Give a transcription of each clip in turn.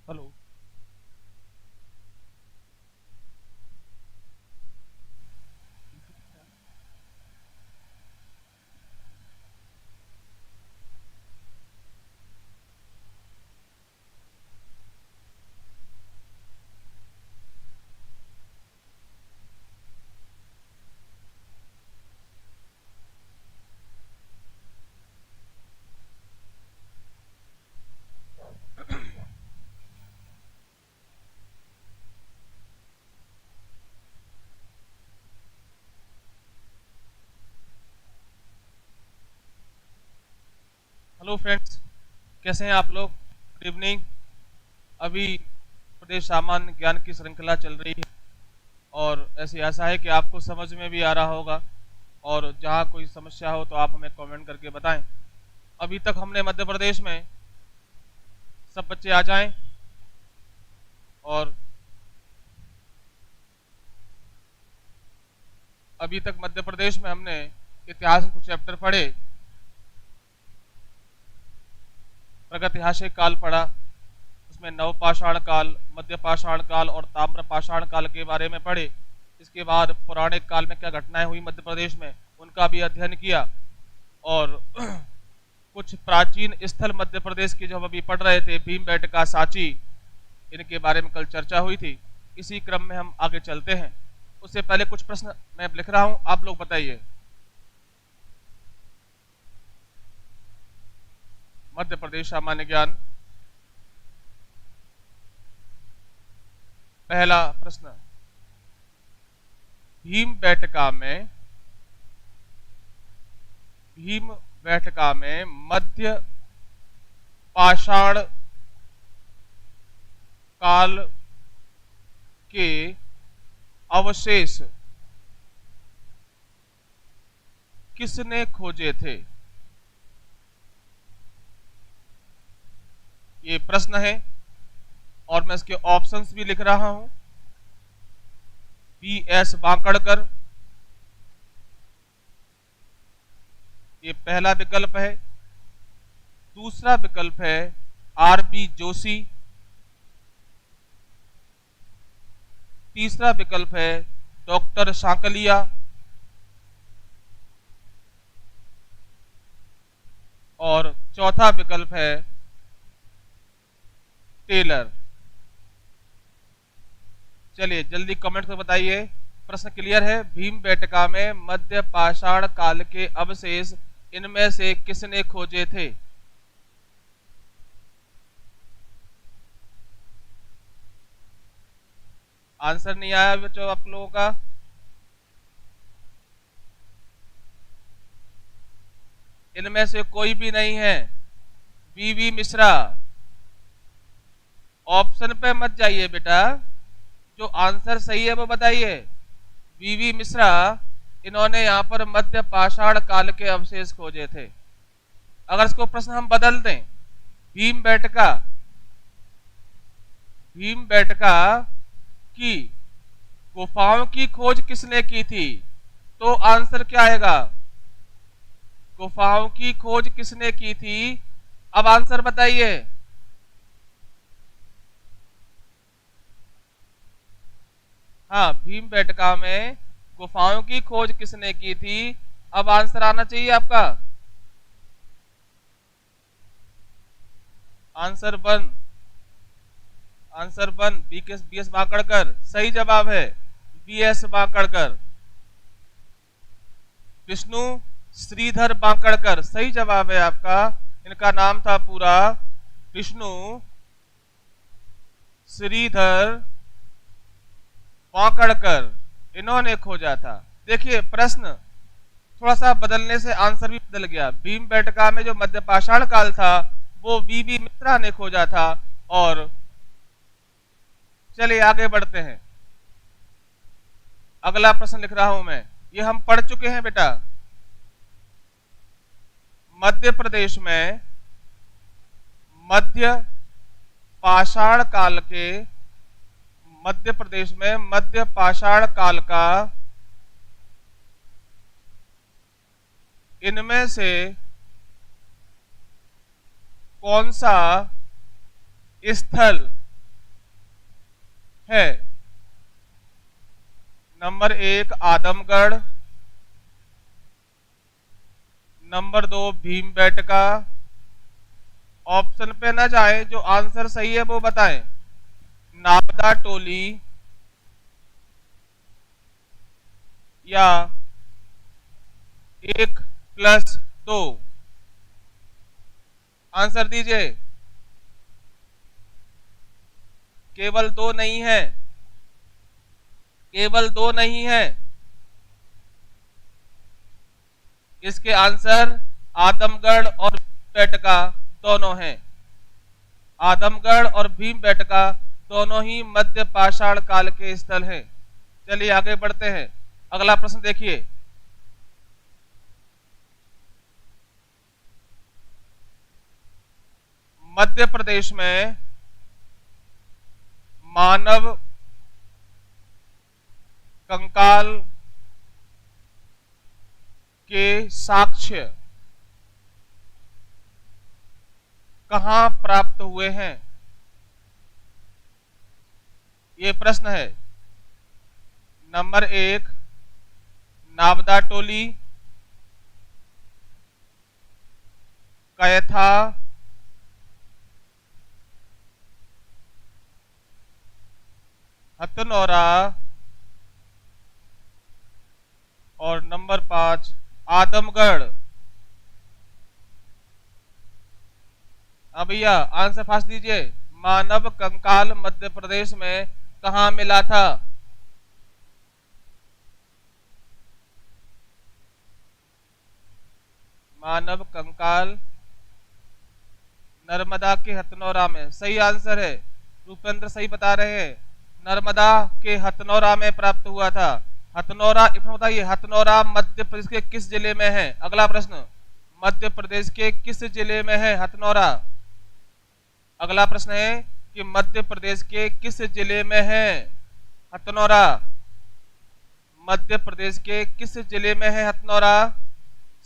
Hello. Hello friends, कैसे हैं आप लोग? Good evening. अभी प्रदेश सामान्य ज्ञान की श्रृंखला चल रही है और ऐसी आशा है कि आपको समझ में भी आ रहा होगा। और जहाँ कोई समस्या हो तो आप हमें कमेंट करके बताएं। अभी तक हमने मध्य प्रदेश में, सब बच्चे आ जाएं। और अभी तक मध्य प्रदेश में हमने इतिहास के कुछ चैप्टर पढ़े। प्रागैतिहासिक काल पढ़ा, उसमें नवपाषाण काल, मध्य पाषाण काल और ताम्र पाषाण काल के बारे में पढ़े। इसके बाद पौराणिक काल में क्या घटनाएं हुई मध्य प्रदेश में, उनका भी अध्ययन किया। और कुछ प्राचीन स्थल मध्य प्रदेश की जो हम अभी पढ़ रहे थे, भीमबेटका, सांची, इनके बारे में कल चर्चा हुई थी। इसी क्रम में हम आगे चलते हैं। उससे पहले कुछ प्रश्न मैं लिख रहा हूं, आप लोग बताइए। मध्य प्रदेश सामान्य ज्ञान, पहला प्रश्न। भीम बैठका में मध्य पाषाण काल के अवशेष किसने खोजे थे? ये प्रश्न है और मैं इसके ऑप्शंस भी लिख रहा हूं। बी एस बांकड़कर, ये पहला विकल्प है। दूसरा विकल्प है आर बी जोशी। तीसरा विकल्प है डॉक्टर सांकलिया। और चौथा विकल्प है टेलर। चलिए जल्दी कमेंट में बताइए। प्रश्न क्लियर है? भीमबेटका में मध्य पाषाण काल के अवशेष इनमें से किसने खोजे थे? आंसर नहीं आया बच्चों आप लोगों का? इनमें से कोई भी नहीं है। वी मिश्रा। ऑप्शन पे मत जाइए बेटा, जो आंसर सही है वो बताइए। वी मिश्रा, इन्होंने यहां पर मध्य पाषाण काल के अवशेष खोजे थे। अगर इसको प्रश्न हम बदल दें, भीमबेटका भीमबेटका की गुफाओं की खोज किसने की थी, तो आंसर क्या आएगा? गुफाओं की खोज किसने की थी? अब आंसर बताइए। हाँ, भीमबेटका में गुफाओं की खोज किसने की थी? अब आंसर आना चाहिए आपका। Answer one, answer one, B S Wakankar सही जवाब है। बी एस बांकड़कर, विष्णु श्रीधर बांकड़कर सही जवाब है आपका। इनका नाम था पूरा विष्णु श्रीधर बांकड़कर, इन्होंने खोजा था। देखिए प्रश्न थोड़ा सा बदलने से आंसर भी बदल गया। भीमबेटका में जो मध्य पाषाण काल था वो वी मिश्रा ने खोजा था। और चलिए आगे बढ़ते हैं। अगला प्रश्न लिख रहा हूं मैं, ये हम पढ़ चुके हैं बेटा। मध्य प्रदेश में मध्य पाषाण काल के मध्य प्रदेश में मध्य पाषाण काल का इनमें से कौन सा स्थल है। Number 1 Adamgarh, number 2 Bhimbetka. Option पे ना जाए, जो आंसर सही है वो बताएं। नापदा टोली या 1+2, आंसर दीजिए। केवल 2 नहीं है, केवल 2 नहीं है। इसके आंसर आदमगढ़ और बेटका दोनों हैं। आदमगढ़ और भीमबेटका दोनों ही मध्य पाषाण काल के स्थल हैं। चलिए आगे बढ़ते हैं। अगला प्रश्न देखिए। मध्य प्रदेश में मानव कंकाल के साक्ष्य कहां प्राप्त हुए हैं? ये प्रश्न है। नंबर 1 नापदा टोली, कैथा, हथनौरा और नंबर 5 आदमगढ़। हाँ भैया, आंसर फास्ट दीजिए। मानव कंकाल मध्य प्रदेश में कहां मिला था? मानव कंकाल नर्मदा के हथनौरा में। सही आंसर है, रूपेंद्र सही बता रहे हैं। नर्मदा के हथनौरा में प्राप्त हुआ था। हथनौरा, बताइए हथनौरा मध्य प्रदेश के किस जिले में है? अगला प्रश्न, मध्य प्रदेश के किस जिले में है हथनौरा? अगला प्रश्न है कि मध्य प्रदेश के किस जिले में है हथनौरा? मध्य प्रदेश के किस जिले में है हथनौरा?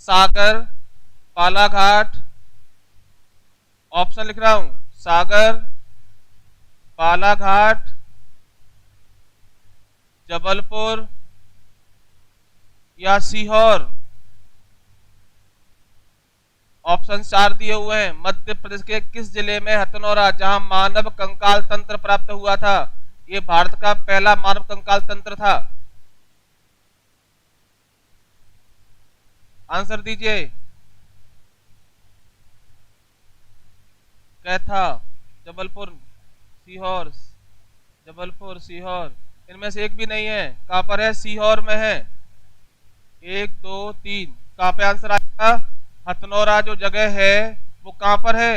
सागर, बालाघाट, ऑप्शन लिख रहा हूं, सागर, बालाघाट, जबलपुर या सीहोर। ऑप्शन 4 दिए हुए हैं। मध्य प्रदेश के किस जिले में हथनौरा, जहां मानव कंकाल तंत्र प्राप्त हुआ था? यह भारत का पहला मानव कंकाल तंत्र था। आंसर दीजिए। कैथा, जबलपुर, सीहोर, जबलपुर, सीहोर, इनमें से एक भी नहीं है। कहां पर है? सीहोर में है। 1 2 3, कहां पे आंसर आएगा? हथनौरा जो जगह है वो कहां पर है?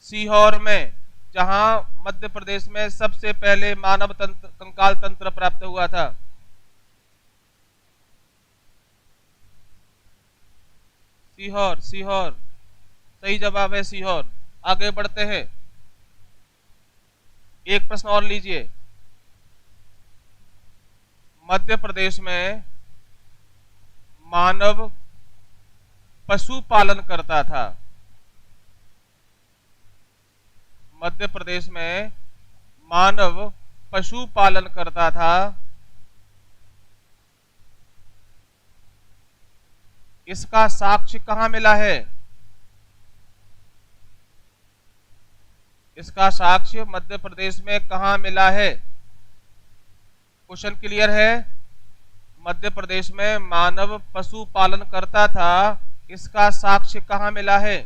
सीहोर में, जहां मध्य प्रदेश में सबसे पहले मानव कंकाल तंत्र प्राप्त हुआ था। सीहोर, सीहोर सही जवाब है, सीहोर। आगे बढ़ते हैं। एक प्रश्न और लीजिए। मध्य प्रदेश में मानव पशुपालन करता था। मध्य प्रदेश में मानव पशुपालन करता था। इसका साक्ष्य कहां मिला है? इसका साक्ष्य मध्य प्रदेश में कहां मिला है? क्वेश्चन क्लियर है? मध्य प्रदेश में मानव पशुपालन करता था, इसका साक्ष्य कहां मिला है?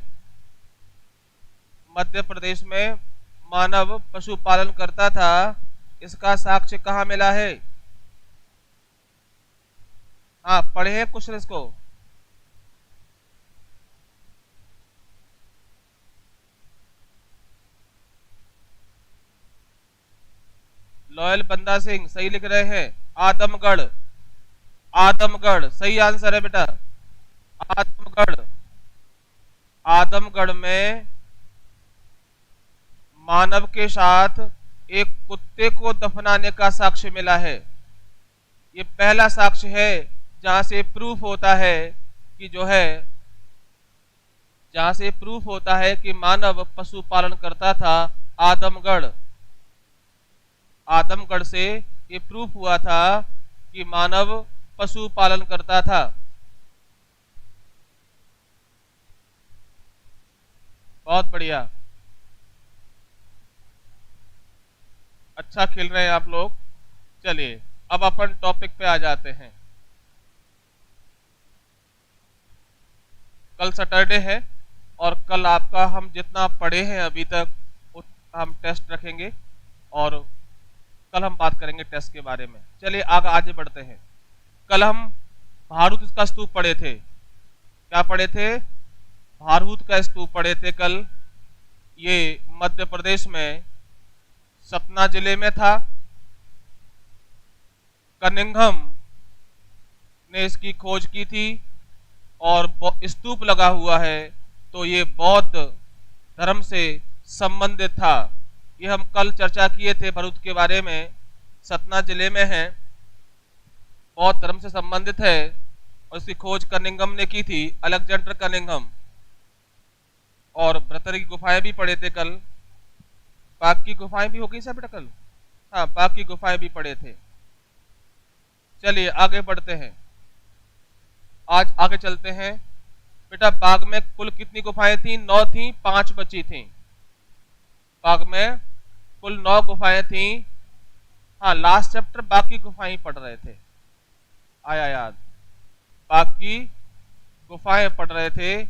मध्य प्रदेश में मानव पशुपालन करता था, इसका साक्ष्य कहां मिला है? हाँ, पढ़े क्वेश्चन इसको। लॉयल बंदा सिंह सही लिख रहे हैं। आदमगढ़, आदमगढ़ सही आंसर है बेटा। आदमगढ़, आदमगढ़ में मानव के साथ एक कुत्ते को दफनाने का साक्ष्य मिला है। ये पहला साक्ष्य है जहां से प्रूफ होता है कि जहां से प्रूफ होता है कि मानव पशुपालन करता था। आदमगढ़, आदमगढ़ से ये प्रूफ हुआ था कि मानव पशु पालन करता था। बहुत बढ़िया, अच्छा खेल रहे हैं आप लोग। चलिए अब अपन टॉपिक पे आ जाते हैं। कल सैटरडे है और कल आपका हम जितना पढ़े हैं अभी तक हम टेस्ट रखेंगे और कल हम बात करेंगे टेस्ट के बारे में। चलिए आगे बढ़ते हैं। कल हम भारहूत का स्तूप पढ़े थे। क्या पढ़े थे? भारहूत का स्तूप पढ़े थे कल। ये मध्य प्रदेश में सतना जिले में था। कनिंघम ने इसकी खोज की थी और स्तूप लगा हुआ है तो ये बौद्ध धर्म से संबंधित था। ये हम कल चर्चा किए थे भरूच के बारे में। सतना जिले में है, बौद्ध धर्म से संबंधित है और इसकी खोज कनिंघम ने की थी, अलेक्जेंडर कनिंघम। और भ्रतर की गुफाएं भी पढ़े थे कल। पाक की गुफाएं भी हो गई सब बेटा कल? हाँ, पाक की गुफाएं भी पढ़े थे। चलिए आगे बढ़ते हैं, आज आगे चलते हैं। बेटा बाग में कुल कितनी गुफाएं थी? 9 थी, 5 बची थी। बाग में कुल 9 गुफाएं थी। हाँ, लास्ट चैप्टर बाकी गुफाएं पढ़ रहे थे, आया याद। बाकी गुफाएं पढ़ रहे थे।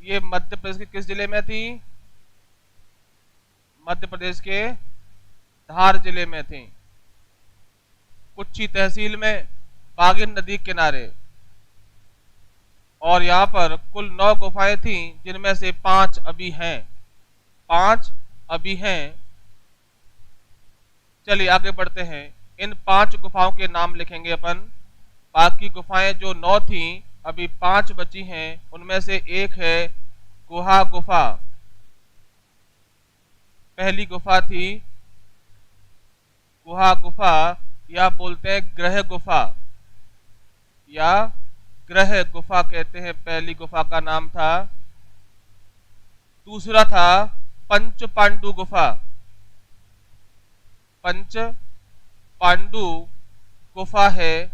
ये मध्य प्रदेश के किस जिले में थी? मध्य प्रदेश के धार जिले में थी, कुच्ची तहसील में, बागिन नदी किनारे। और यहाँ पर कुल 9 गुफाएं थी जिनमें से 5 अभी हैं। 5 अभी हैं। चलिए आगे बढ़ते हैं। इन 5 गुफाओं के नाम लिखेंगे अपन। बाकी गुफाएं जो 9 थी अभी 5 बची हैं। उनमें से एक है गुहा गुफा। पहली गुफा थी गुहा गुफा, या बोलते हैं ग्रह गुफा, या ग्रह गुफा कहते हैं। पहली गुफा का नाम था। दूसरा था पंच पांडु गुफा। पंच पांडु गुफा है।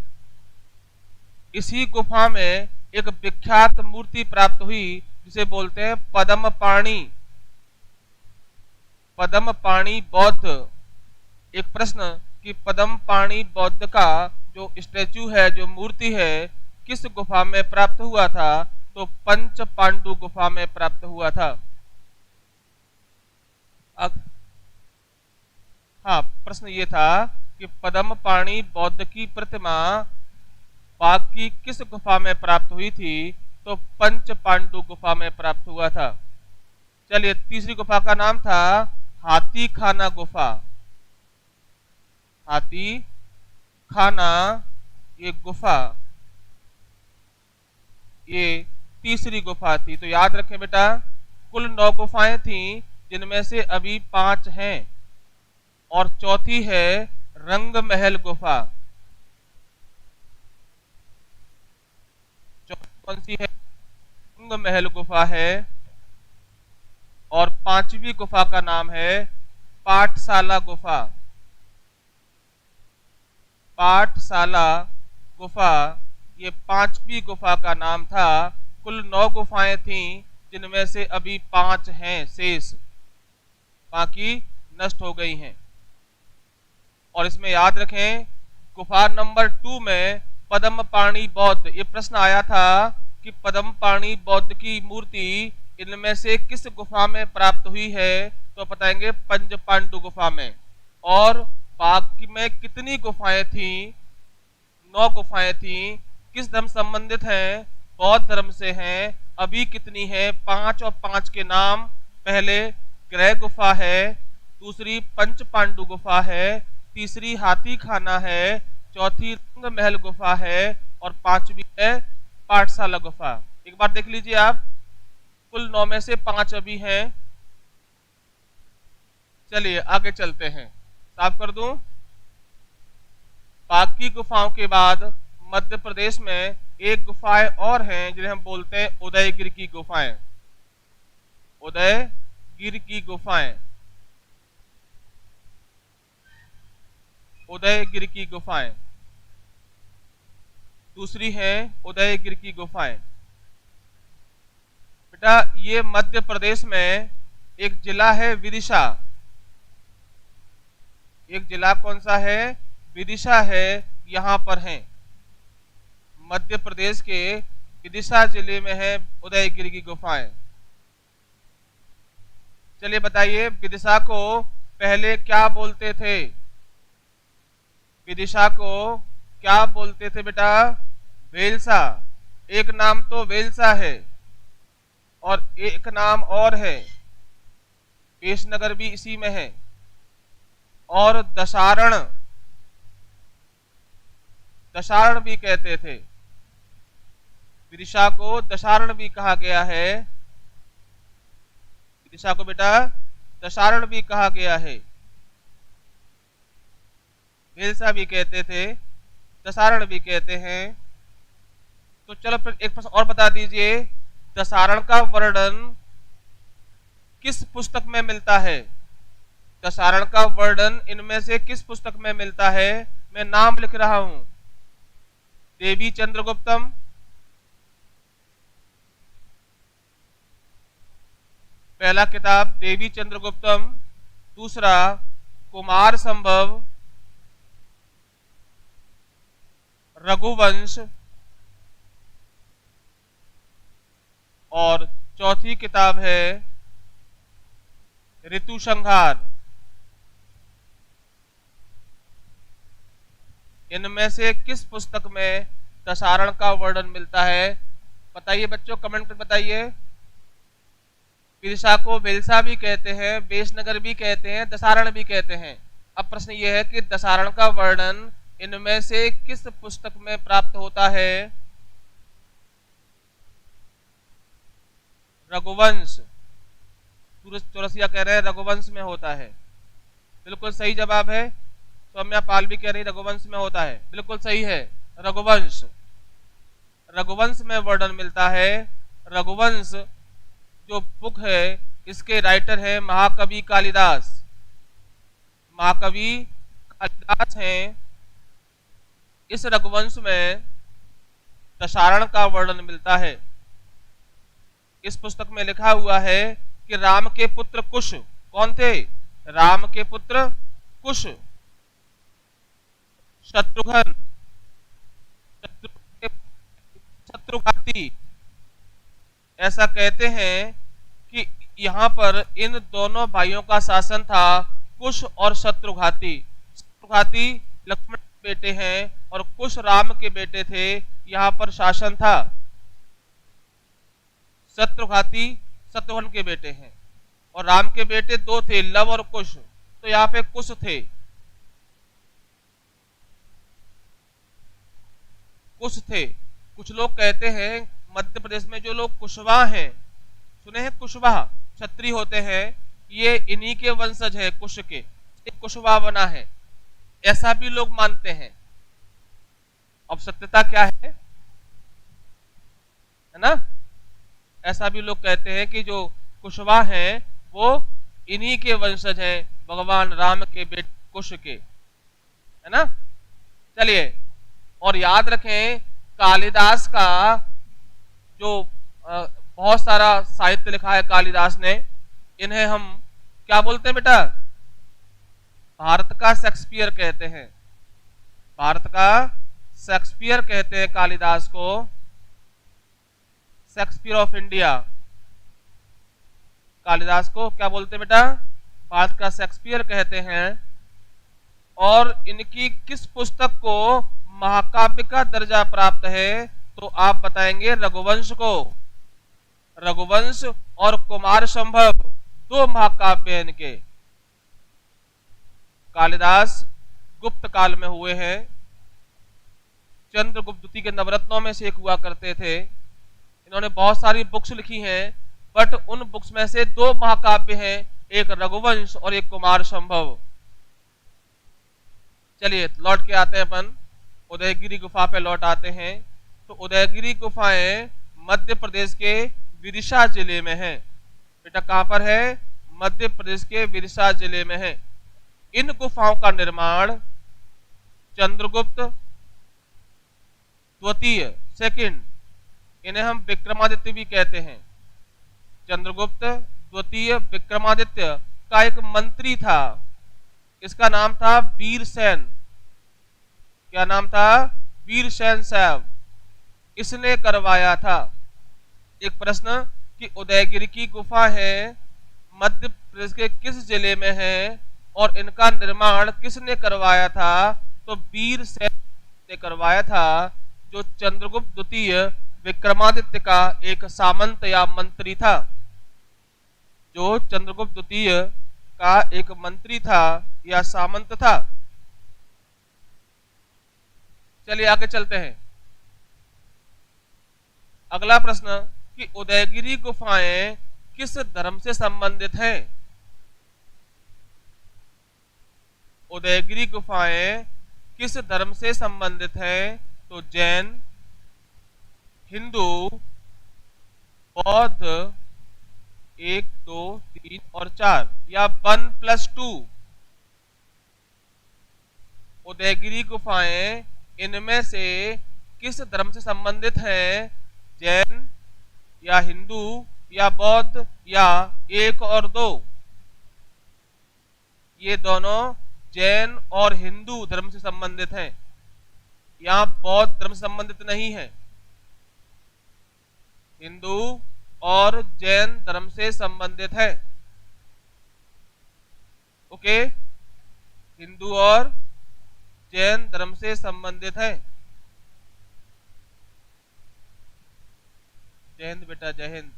इसी गुफा में एक विख्यात मूर्ति प्राप्त हुई जिसे बोलते हैं पद्म पाणी। पद्म पाणी बौद्ध। एक प्रश्न कि पद्म पाणी बौद्ध का जो स्टैचू है, जो मूर्ति है, किस गुफा में प्राप्त हुआ था? तो पंच पांडु गुफा में प्राप्त हुआ था। हाँ, प्रश्न ये था कि पद्म पाणी बौद्ध की प्रतिमा बाग की किस गुफा में प्राप्त हुई थी? तो पंच पांडु गुफा में प्राप्त हुआ था। चलिए तीसरी गुफा का नाम था हाथी खाना गुफा। हाथी खाना ये गुफा, ये तीसरी गुफा थी। तो याद रखें बेटा, कुल 9 गुफाएं थी जिनमें से अभी 5 हैं और चौथी है रंग महल गुफा। कौन सी है? रंग महल गुफा है। और 5वीं गुफा का नाम है पाठशाला गुफा। पाठशाला गुफा ये 5वीं गुफा का नाम था। कुल 9 गुफाएं थीं जिनमें से अभी 5 हैं शेष, बाकी नष्ट हो गई हैं। और इसमें याद रखें गुफा नंबर 2 में पद्म पाणी बौद्ध, ये प्रश्न आया था कि पद्म पाणी बौद्ध की मूर्ति इनमें से किस गुफा में प्राप्त हुई है? तो बताएंगे पंच पांडु गुफा में। और बाग में कितनी गुफाएं थी? 9 गुफाएं थी। किस धर्म संबंधित हैं? बौद्ध धर्म से हैं। अभी कितनी है? 5 और 5 के नाम। पहले ग्रह गुफा है, दूसरी पंच पांडु गुफा है, तीसरी हाथी खाना है, चौथी रंग महल गुफा है और 5वीं है पाठशाला गुफा। एक बार देख लीजिए आप, कुल 9 में से 5 अभी हैं। चलिए आगे चलते हैं, साफ कर दूं। बाकी गुफाओं के बाद मध्य प्रदेश में एक गुफाएं और हैं जिन्हें हम बोलते हैं उदयगिरि की गुफाएं। उदयगिरि की गुफाएं। उदयगिरि की गुफाएं, दूसरी है उदयगिरि की गुफाएं। बेटा ये मध्य प्रदेश में एक जिला है विदिशा, एक जिला कौन सा है, विदिशा है, यहां पर है मध्य प्रदेश के विदिशा जिले में है उदयगिरि की गुफाएं। चलिए बताइए विदिशा को पहले क्या बोलते थे, विदिशा को क्या बोलते थे बेटा, वेल्सा। एक नाम तो वेल्सा है और एक नाम और है, पेशनगर भी इसी में है, और दशारण, दशारण भी कहते थे, विदिशा को दशारण भी कहा गया है, विदिशा को बेटा दशारण भी कहा गया है, वेल्सा भी कहते थे, दशारण भी कहते हैं। तो चलो फिर एक प्रश्न और बता दीजिए, दशारण का वर्णन किस पुस्तक में मिलता है, दशारण का वर्णन इनमें से किस पुस्तक में मिलता है, मैं नाम लिख रहा हूं, देवी चंद्रगुप्तम, पहला किताब देवी चंद्रगुप्तम, दूसरा कुमार संभव, रघुवंश, और चौथी किताब है ऋतु संहार। इनमें से किस पुस्तक में दशारण का वर्णन मिलता है, बताइए बच्चों, कमेंट कर बताइए। विदिशा को वेल्सा भी कहते हैं, वेशनगर भी कहते हैं, दशारण भी कहते हैं। अब प्रश्न यह है कि दशारण का वर्णन इनमें से किस पुस्तक में प्राप्त होता है, रघुवंश, चौरसिया कह रहे हैं रघुवंश में होता है, बिल्कुल सही जवाब है। सौम्या पाल भी कह रही रघुवंश में होता है, बिल्कुल सही है, रघुवंश, रघुवंश में वर्णन मिलता है। रघुवंश जो बुक है इसके राइटर है महाकवि कालिदास, महाकवि कालिदास हैं। इस रघुवंश में दशारण का वर्णन मिलता है। इस पुस्तक में लिखा हुआ है कि राम के पुत्र कुश, कौन थे, राम के पुत्र कुश, शत्रुघ्न, शत्रुघाती, ऐसा कहते हैं कि यहाँ पर इन दोनों भाइयों का शासन था, कुश और शत्रुघाती। शत्रुघाती लक्ष्मण के बेटे हैं और कुश राम के बेटे थे, यहाँ पर शासन था। शत्रुघाती शत्रुघ्न के बेटे हैं और राम के बेटे दो थे, लव और कुश, तो यहाँ पे कुश थे, कुश थे। कुछ लोग कहते हैं मध्य प्रदेश में जो लोग कुशवाहा हैं, सुने हैं कुशवाहा, क्षत्रिय होते हैं, ये इन्हीं के वंशज है, कुश के, एक कुशवाहा बना है, ऐसा भी लोग मानते हैं। अब सत्यता क्या है ना, ऐसा भी लोग कहते हैं कि जो कुशवाहा हैं वो इन्हीं के वंशज हैं, भगवान राम के बेटे कुश के, है ना। चलिए, और याद रखें कालिदास का जो बहुत सारा साहित्य लिखा है कालिदास ने, इन्हें हम क्या बोलते हैं बेटा, भारत का शेक्सपियर कहते हैं, भारत का शेक्सपियर कहते हैं कालिदास को, शेक्सपियर ऑफ इंडिया। कालिदास को क्या बोलते हैं बेटा, भारत का शेक्सपियर कहते हैं। और इनकी किस पुस्तक को महाकाव्य का दर्जा प्राप्त है, तो आप बताएंगे रघुवंश को। रघुवंश और कुमार संभव दो महाकाव्य इनके। कालिदास गुप्त काल में हुए हैं, चंद्रगुप्त द्वितीय के नवरत्नों में से एक हुआ करते थे। इन्होंने बहुत सारी बुक्स लिखी हैं, बट उन बुक्स में से दो महाकाव्य हैं, एक रघुवंश और एक कुमार संभव। चलिए लौट के आते हैं, अपन उदयगिरि गुफा पे लौट आते हैं। तो उदयगिरि गुफाएं मध्य प्रदेश के विदिशा जिले में है। बेटा कहां पर है, मध्य प्रदेश के विदिशा जिले में है। इन गुफाओं का निर्माण चंद्रगुप्त द्वितीय, सेकंड, इन्हें हम विक्रमादित्य भी कहते हैं। चंद्रगुप्त द्वितीय विक्रमादित्य का एक मंत्री था, इसका नाम था वीरसेन। क्या नाम था? वीरसेन साहब। इसने करवाया था। एक प्रश्न कि उदयगिरी की गुफा है मध्य प्रदेश के किस जिले में है और इनका निर्माण किसने करवाया था? तो वीरसेन ने करवाया था, जो चंद्रगुप्त द्वितीय विक्रमादित्य का एक सामंत या मंत्री था। जो चंद्रगुप्त द्वितीय का एक मंत्री था या सामंत था। चलिए आगे चलते हैं। अगला प्रश्न कि उदयगिरी गुफाएं किस धर्म से संबंधित हैं? उदयगिरी गुफाएं किस धर्म से संबंधित हैं? तो जैन, हिंदू, बौद्ध, 1 2 3 और 4 या 1+2। उदयगिरी गुफाएं इनमें से किस धर्म से संबंधित हैं? जैन या हिंदू या बौद्ध या 1 और 2? ये दोनों जैन और हिंदू धर्म से संबंधित हैं। यहां बौद्ध धर्म से संबंधित नहीं है। हिंदू और जैन धर्म से संबंधित है। ओके, हिंदू और जैन धर्म से संबंधित है। जय हिंद बेटा, जय हिंद।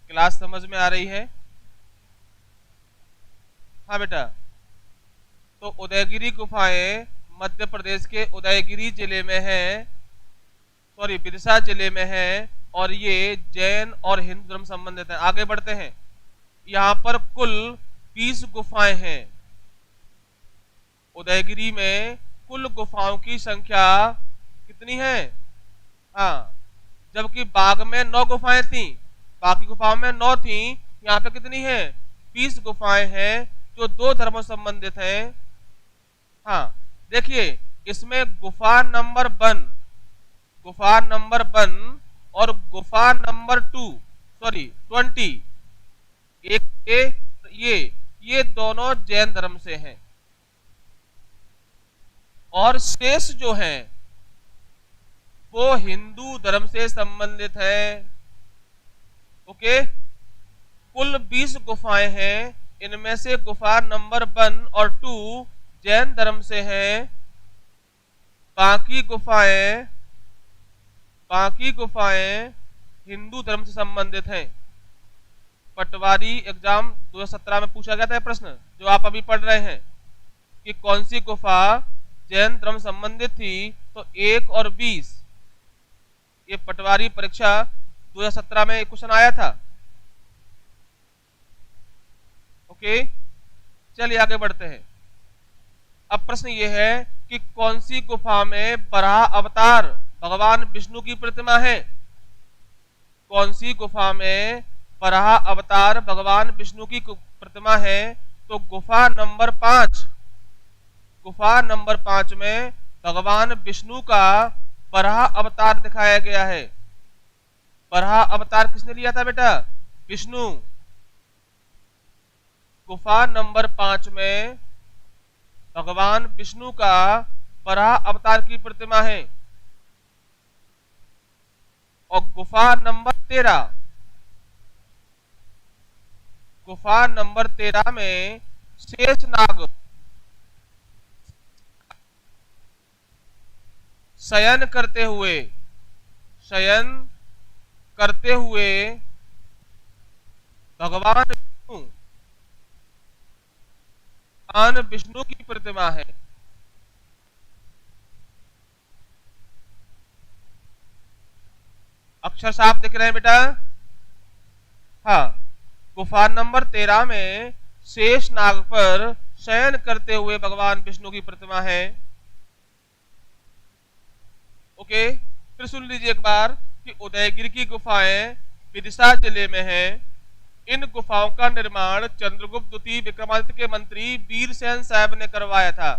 क्लास समझ में आ रही है? हाँ बेटा। तो उदयगिरी गुफाएं मध्य प्रदेश के उदयगिरी जिले में है, सॉरी विदिशा जिले में है, और ये जैन और हिंदू धर्म संबंधित है। आगे बढ़ते हैं। यहाँ पर कुल 20 गुफाएं हैं। उदयगिरी में कुल गुफाओं की संख्या कितनी है? हाँ, जबकि बाग में 9 गुफाएं थी, बाकी गुफाओं में 9 थी, यहाँ पे कितनी है? 20 गुफाएं हैं जो 2 धर्मों से संबंधित हैं। हाँ देखिए, इसमें गुफा नंबर 1 और गुफा नंबर 2 सॉरी 20 ये दोनों जैन धर्म से हैं, और शेष जो हैं वो हिंदू धर्म से संबंधित है। ओके, कुल 20 गुफाएं हैं, इनमें से गुफा नंबर 1 और 2 जैन धर्म से हैं। बाकी गुफाएं हिंदू धर्म से संबंधित हैं। पटवारी एग्जाम 2017 में पूछा गया था प्रश्न, जो आप अभी पढ़ रहे हैं, कि कौन सी गुफा जैन धर्म संबंधित थी? तो 1 और 20। ये पटवारी परीक्षा 2017 में क्वेश्चन आया था। ओके, चलिए आगे बढ़ते हैं। अब प्रश्न ये है कि कौन सी गुफा में बराह अवतार भगवान विष्णु की प्रतिमा है? कौन सी गुफा में बराह अवतार भगवान विष्णु की प्रतिमा है? तो गुफा नंबर 5 में भगवान विष्णु का बराह अवतार दिखाया गया है। बराह अवतार किसने लिया था बेटा? विष्णु। गुफा नंबर 5 में भगवान विष्णु का बराह अवतार की प्रतिमा है। और गुफा नंबर 13 में शेषनाग शयन करते हुए भगवान विष्णु की प्रतिमा है। अक्षर साफ दिख रहे हैं बेटा? हाँ, गुफा नंबर 13 में शेष नाग पर शयन करते हुए भगवान विष्णु की प्रतिमा है। ओके, फिर सुन लीजिए एक बार कि उदयगिरी की गुफाएं विदिशा जिले में है। इन गुफाओं का निर्माण चंद्रगुप्त द्वितीय विक्रमादित्य के मंत्री वीरसेन साहब ने करवाया था।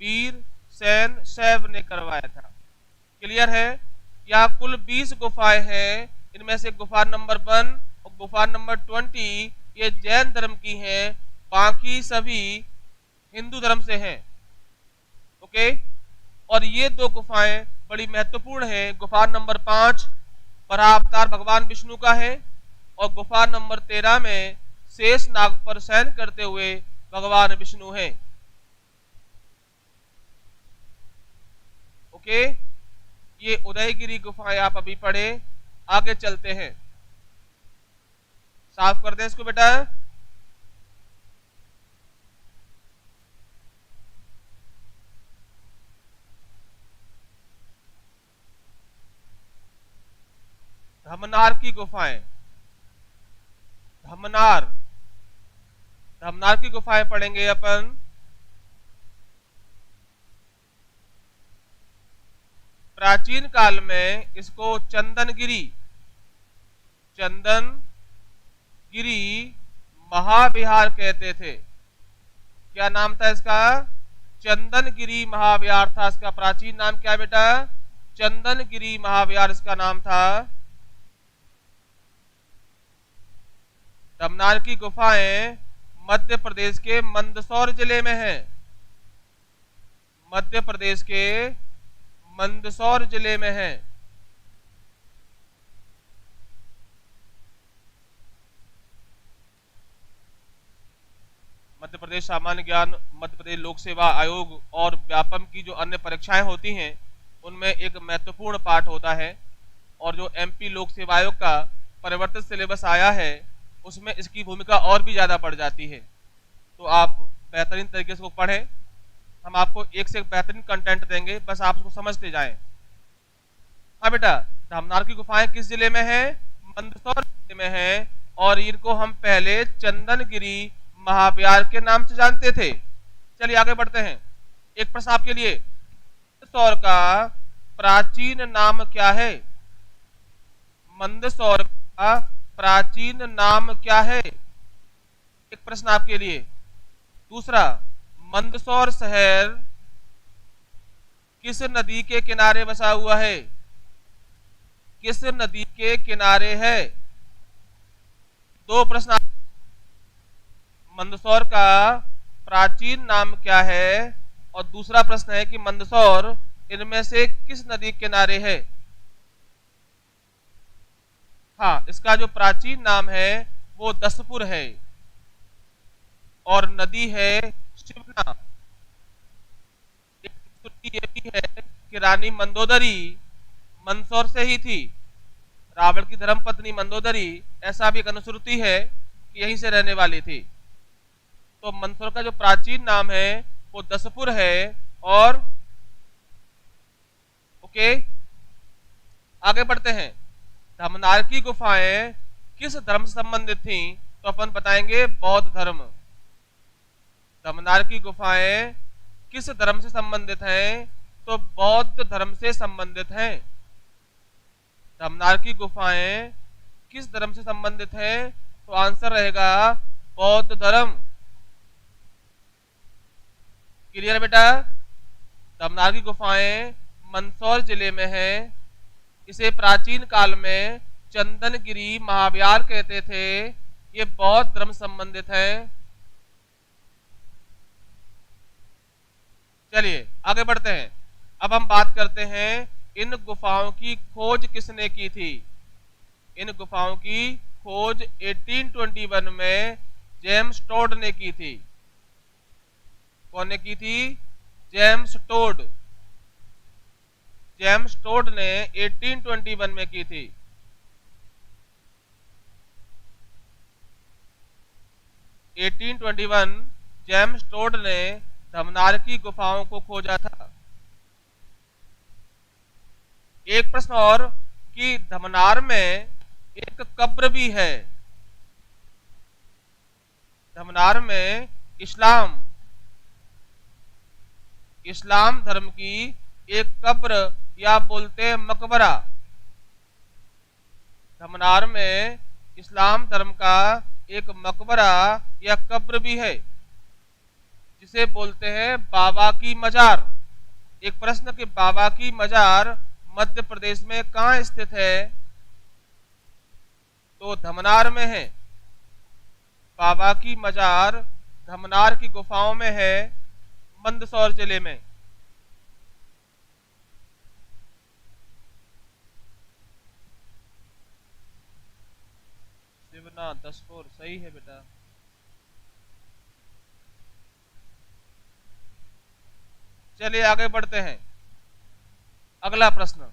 वीरसेन साहब ने करवाया था। क्लियर है? यहाँ कुल 20 गुफाएं हैं। इनमें से गुफा नंबर 1 और गुफा नंबर 20 ये जैन धर्म की हैं, बाकी सभी हिंदू धर्म से हैं। ओके, और ये 2 गुफाएं बड़ी महत्वपूर्ण हैं। गुफा नंबर 5 वराह भगवान विष्णु का है और गुफा नंबर 13 में शेष नाग पर शयन करते हुए भगवान विष्णु हैं। ओके, ये उदयगिरी गुफाएं आप अभी पढ़े। आगे चलते हैं, साफ कर दें इसको बेटा। धमनार की गुफाएं, धमनार की गुफाएं पढ़ेंगे अपन। प्राचीन काल में इसको चंदनगिरी महाविहार कहते थे। क्या नाम था इसका? चंदनगिरी महाविहार था इसका प्राचीन नाम। क्या बेटा? चंदनगिरी महाविहार इसका नाम था। धमनार की गुफाएं मध्य प्रदेश के मंदसौर जिले में है। मध्य प्रदेश के मंदसौर जिले में है। मध्य प्रदेश सामान्य ज्ञान, मध्य प्रदेश लोक सेवा आयोग और व्यापम की जो अन्य परीक्षाएं होती हैं उनमें एक महत्वपूर्ण पार्ट होता है। और जो एमपी लोक सेवा आयोग का परिवर्तित सिलेबस आया है उसमें इसकी भूमिका और भी ज्यादा बढ़ जाती है। तो आप बेहतरीन तरीके से को पढ़ें। हम आपको एक से एक बेहतरीन कंटेंट देंगे, बस आप उसको समझते जाएं। हाँ बेटा, धमनार की गुफाएं किस जिले में है? मंदसौर जिले में है। और इनको हम पहले चंदनगिरी महाविहार के नाम से जानते थे। चलिए आगे बढ़ते हैं। एक प्रश्न आपके लिए, मंदसौर का प्राचीन नाम क्या है? मंदसौर का प्राचीन नाम क्या है? एक प्रश्न आपके लिए। दूसरा, मंदसौर शहर किस नदी के किनारे बसा हुआ है? किस नदी के किनारे है? 2 प्रश्न। मंदसौर का प्राचीन नाम क्या है? और दूसरा प्रश्न है कि मंदसौर इनमें से किस नदी के किनारे है? हाँ, इसका जो प्राचीन नाम है वो दसपुर है और नदी है शिवना। ये भी है कि रानी मंदोदरी मंदसौर से ही थी। रावण की धर्मपत्नी मंदोदरी, ऐसा भी एक अनुश्रुति है कि यहीं से रहने वाली थी। तो मंदसौर का जो प्राचीन नाम है वो दसपुर है। और ओके, आगे बढ़ते हैं। धमनार की गुफाएं किस धर्म से संबंधित थी? तो अपन बताएंगे बौद्ध धर्म। धमनार की गुफाएं किस धर्म से संबंधित हैं? तो बौद्ध धर्म से संबंधित हैं। धमनार की गुफाएं किस धर्म से संबंधित हैं? तो आंसर रहेगा बौद्ध धर्म। क्लियर बेटा? धमनार की गुफाएं मंदसौर जिले में है। इसे प्राचीन काल में चंदनगिरी महाविहार कहते थे। ये बौद्ध धर्म संबंधित है। चलिए आगे बढ़ते हैं। अब हम बात करते हैं इन गुफाओं की खोज किसने की थी? इन गुफाओं की खोज 1821 में जेम्स टोड ने की थी। कौन ने की थी? James Tod. जेम्स टोड ने 1821 में की थी। जेम्स टोड ने धमनार की गुफाओं को खोजा था। एक प्रश्न और कि धमनार में एक कब्र भी है। धमनार में इस्लाम धर्म की एक कब्र या बोलते हैं मकबरा। धमनार में इस्लाम धर्म का एक मकबरा या कब्र भी है जिसे बोलते हैं बाबा की मजार। एक प्रश्न कि बाबा की मजार मध्य प्रदेश में कहाँ स्थित है? तो धमनार में है। बाबा की मजार धमनार की गुफाओं में है, मंदसौर जिले में। शिवनाथ दसपुर सही है बेटा। चलिए आगे बढ़ते हैं। अगला प्रश्न,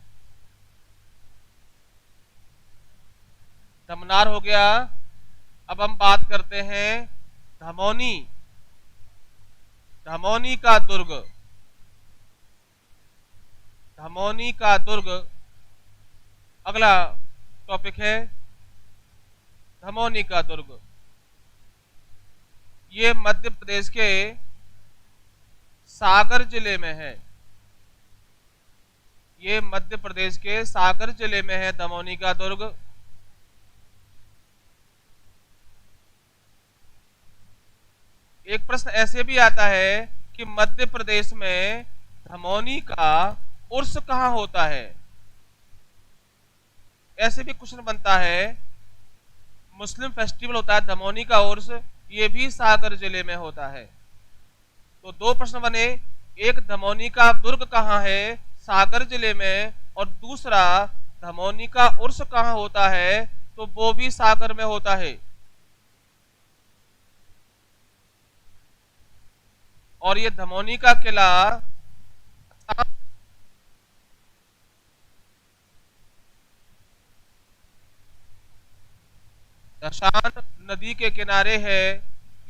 धमनार हो गया। अब हम बात करते हैं धमौनी। धमौनी का दुर्ग, धमौनी का दुर्ग अगला टॉपिक है। धमौनी का दुर्ग ये मध्य प्रदेश के सागर जिले में है। ये मध्य प्रदेश के सागर जिले में है धमौनी का दुर्ग। एक प्रश्न ऐसे भी आता है कि मध्य प्रदेश में धमौनी का उर्स कहां होता है? ऐसे भी क्वेश्चन बनता है। मुस्लिम फेस्टिवल होता है धमौनी का उर्स, ये भी सागर जिले में होता है। तो दो प्रश्न बने, एक धमौनी का दुर्ग कहाँ है? सागर जिले में। और दूसरा धमौनी का उर्स कहाँ होता है? तो वो भी सागर में होता है। और ये धमौनी का किला दशान नदी के किनारे है।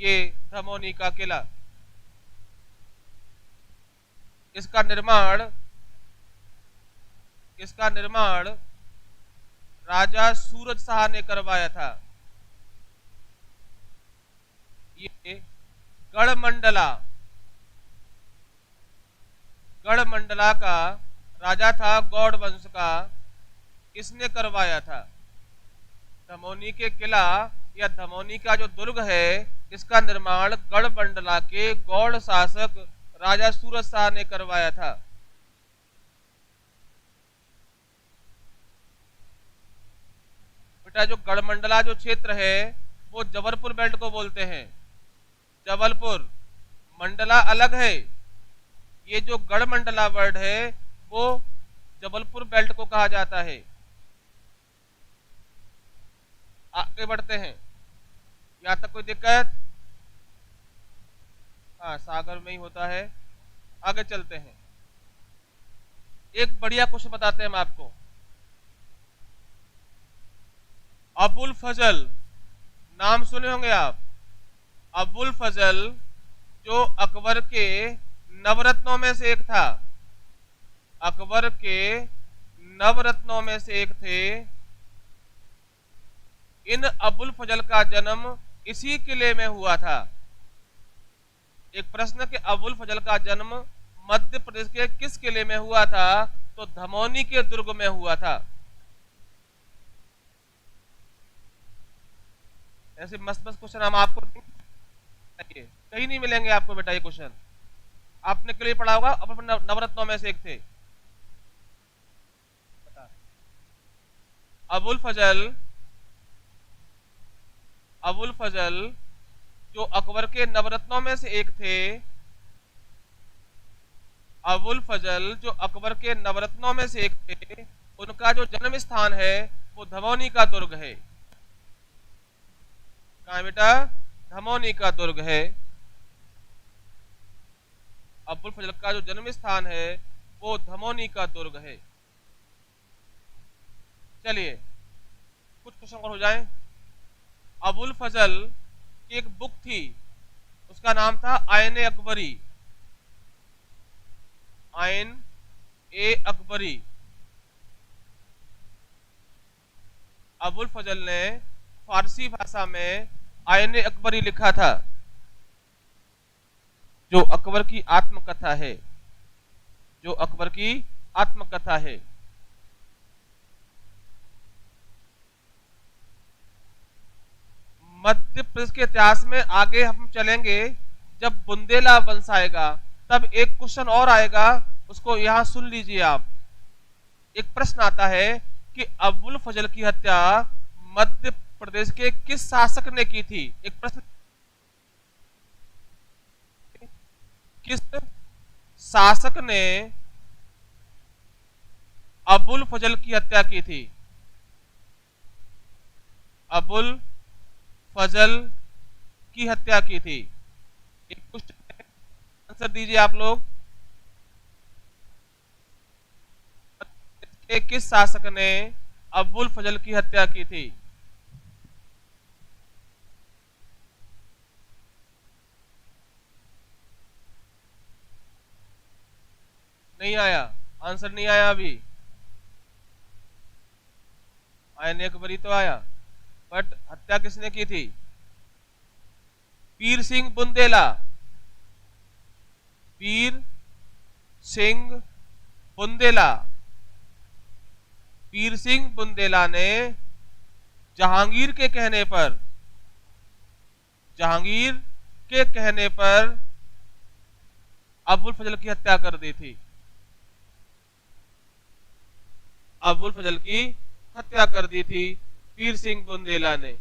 ये धमौनी का किला, इसका निर्माण राजा सूरज शाह ने करवाया था। ये गढ़मंडला का राजा था, गौड़ वंश का। इसने करवाया था। धमौनी के किला या धमौनी का जो दुर्ग है, इसका निर्माण गढ़मंडला के गौड़ शासक राजा सूरज शाह ने करवाया था। बेटा जो गढ़मंडला जो क्षेत्र है वो जबलपुर बेल्ट को बोलते हैं। जबलपुर मंडला अलग है, ये जो गढ़मंडला वर्ड है वो जबलपुर बेल्ट को कहा जाता है। आगे बढ़ते हैं। यहां तक कोई दिक्कत? हाँ सागर में ही होता है। आगे चलते हैं। एक बढ़िया क्वेश्चन बताते हैं हम आपको। अबुल फजल नाम सुने होंगे आप। अबुल फजल जो अकबर के नवरत्नों में से एक था। अकबर के नवरत्नों में से एक थे। इन अबुल फजल का जन्म इसी किले में हुआ था। एक प्रश्न कि अबुल फजल का जन्म मध्य प्रदेश के किस किले में हुआ था? तो धमौनी के दुर्ग में हुआ था। ऐसे मस्त मस्त क्वेश्चन हम आपको कहीं नहीं मिलेंगे आपको बेटा। ये क्वेश्चन आपने के लिए पढ़ा होगा, अपने नवरत्नों में से एक थे। अबुल फजल जो अकबर के नवरत्नों में से एक थे। अबुल फजल जो अकबर के नवरत्नों में से एक थे, उनका जो जन्म स्थान है वो धमौनी का दुर्ग है। कहाँ बेटा? धमौनी का दुर्ग है। अबुल फजल का जो जन्म स्थान है वो धमौनी का दुर्ग है। चलिए कुछ क्वेश्चन और हो जाए। अबुल फजल की एक बुक थी, उसका नाम था आयन ए अकबरी। आयन ए अकबरी। अबुल फजल ने फारसी भाषा में आयन ए अकबरी लिखा था, जो अकबर की आत्मकथा है। जो अकबर की आत्मकथा है। मध्य प्रदेश के इतिहास में आगे हम चलेंगे, जब बुंदेला वंश आएगा तब एक क्वेश्चन और आएगा, उसको यहां सुन लीजिए आप। एक प्रश्न आता है कि अबुल फजल की हत्या मध्य प्रदेश के किस शासक ने की थी? एक प्रश्न, किस शासक ने अबुल फजल की हत्या की थी? अबुल फजल की हत्या की थी। एक क्वेश्चन, आंसर दीजिए आप लोग। किस शासक ने अबुल फजल की हत्या की थी? नहीं आया, आंसर नहीं आया अभी। आयन एक बारी तो आया, बट हत्या किसने की थी? पीर सिंह बुंदेला। पीर सिंह बुंदेला। पीर सिंह बुंदेला ने जहांगीर के कहने पर, जहांगीर के कहने पर अबुल फजल की हत्या कर दी थी। अबुल फजल की हत्या कर दी थी पीर सिंह बुंदेला ने।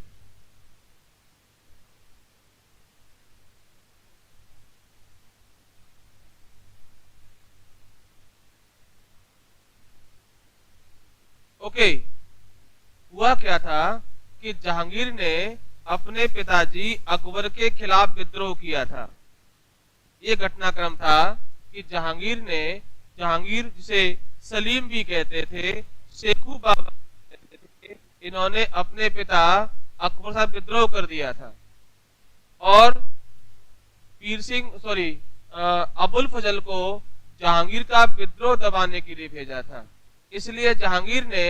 ओके, हुआ क्या था कि जहांगीर ने अपने पिताजी अकबर के खिलाफ विद्रोह किया था। ये घटनाक्रम था कि जहांगीर जिसे सलीम भी कहते थे, शेखू बाबा कहते थे, इन्होंने अपने पिता अकबर साहब विद्रोह कर दिया था और अबुल फजल को जहांगीर का विद्रोह दबाने के लिए भेजा था। इसलिए जहांगीर ने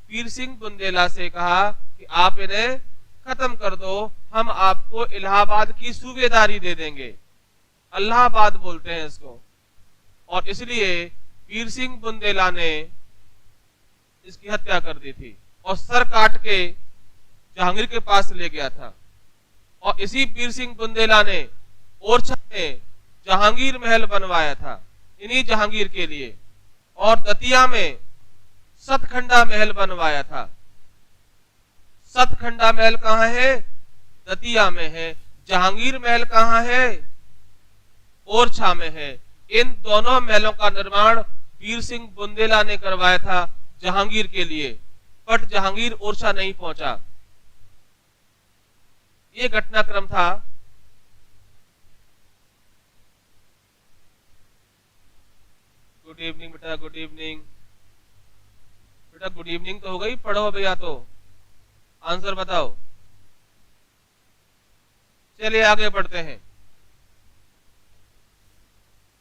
पीर सिंह बुंदेला से कहा कि आप इन्हें खत्म कर दो, हम आपको इलाहाबाद की सूबेदारी दे देंगे। अल्लाहाबाद बोलते हैं इसको। और इसलिए पीर सिंह बुंदेला ने इसकी हत्या कर दी थी और सर काट के जहांगीर के पास ले गया था। और इसी पीर सिंह बुंदेला ने ओरछा में जहांगीर महल बनवाया था इन्हीं जहांगीर के लिए, और दतिया में सतखंडा महल बनवाया था। सतखंडा महल कहां है? दतिया में है। जहांगीर महल कहां है? ओरछा में है। इन दोनों महलों का निर्माण पीर सिंह बुंदेला ने करवाया था जहांगीर के लिए, बट जहांगीर ओरछा नहीं पहुंचा। ये घटनाक्रम था। गुड इवनिंग बेटा, गुड इवनिंग बेटा, गुड इवनिंग तो हो गई, पढ़ो भैया तो आंसर बताओ। चलिए आगे बढ़ते हैं।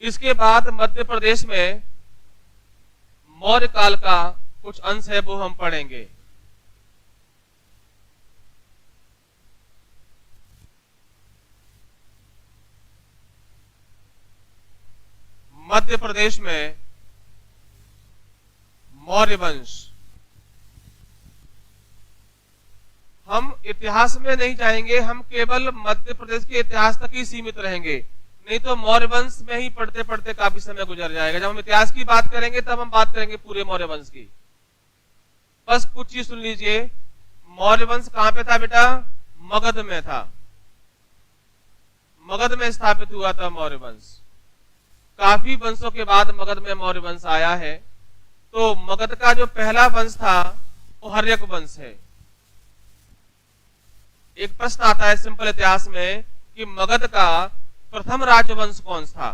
इसके बाद मध्य प्रदेश में मौर्य काल का कुछ अंश है, वो हम पढ़ेंगे। मध्य प्रदेश में मौर्य वंश। हम इतिहास में नहीं जाएंगे, हम केवल मध्य प्रदेश के इतिहास तक ही सीमित रहेंगे, नहीं तो मौर्य वंश में ही पढ़ते पढ़ते काफी समय गुजर जाएगा। जब हम इतिहास की बात करेंगे तब हम बात करेंगे पूरे मौर्य वंश की। बस कुछ चीज सुन लीजिए। मौर्य वंश कहां पे था बेटा? मगध में था। मगध में स्थापित हुआ था मौर्य वंश। काफी वंशों के बाद मगध में मौर्य वंश आया है। तो मगध का जो पहला वंश था वो हर्यक वंश है। एक प्रश्न आता है सिंपल इतिहास में कि मगध का प्रथम राजवंश कौन था?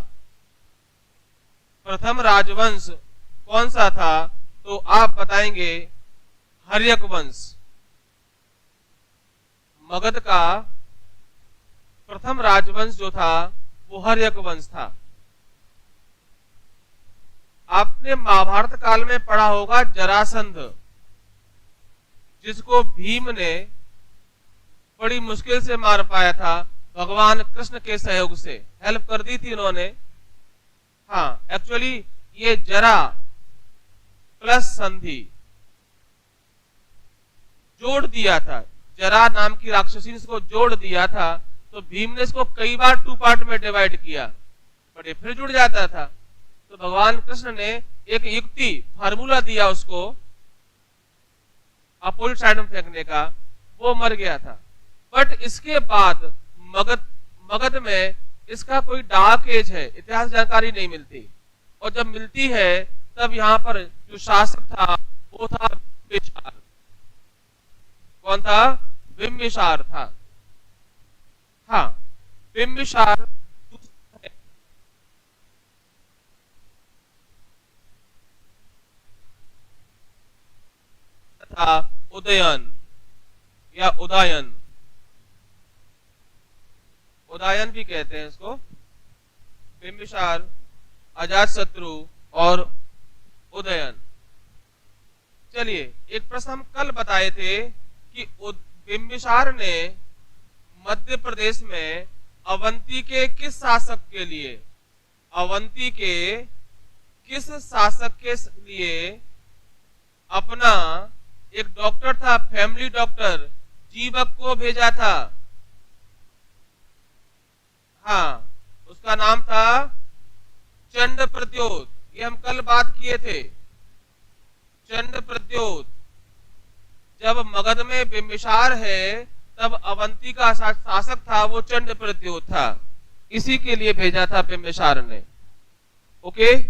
प्रथम राजवंश कौन सा था? तो आप बताएंगे हर्यक वंश। मगध का प्रथम राजवंश जो था वो हर्यक वंश था। आपने महाभारत काल में पढ़ा होगा जरासंध, जिसको भीम ने बड़ी मुश्किल से मार पाया था, भगवान कृष्ण के सहयोग से हेल्प कर दी थी उन्होंने। हाँ, एक्चुअली ये जरा प्लस संधि जोड़ दिया था। जरा नाम की राक्षसी ने इसको जोड़ दिया था, तो भीम ने इसको कई बार 2 पार्ट में डिवाइड किया, बट ये फिर जुड़ जाता था। तो भगवान कृष्ण ने एक युक्ति फार्मूला दिया उसको अपोजिट साइड में फेंकने का, वो मर गया था। बट इसके बाद मगध मगध में इसका कोई डार्क एज है, इतिहास जानकारी नहीं मिलती, और जब मिलती है तब यहाँ पर जो शासक था वो था बिम्बिसार। कौन था? बिम्बिसार था। हाँ, बिम्बिसार था उदयन या उदयन, उदयन भी कहते हैं इसको। बिम्बिसार, अजातशत्रु और उदयन। चलिए, एक प्रश्न हम कल बताए थे कि बिम्बिसार ने मध्य प्रदेश में अवंती के किस शासक के लिए, अवंती के किस शासक के लिए अपना एक डॉक्टर था, फैमिली डॉक्टर जीवक को भेजा था? हाँ, उसका नाम था चंड प्रद्योत। ये हम कल बात किए थे, चंड प्रद्योत। जब मगध में बिम्बिसार है तब अवंती का शासक था वो चंड प्रद्योत था, इसी के लिए भेजा था बिम्बिसार ने। ओके,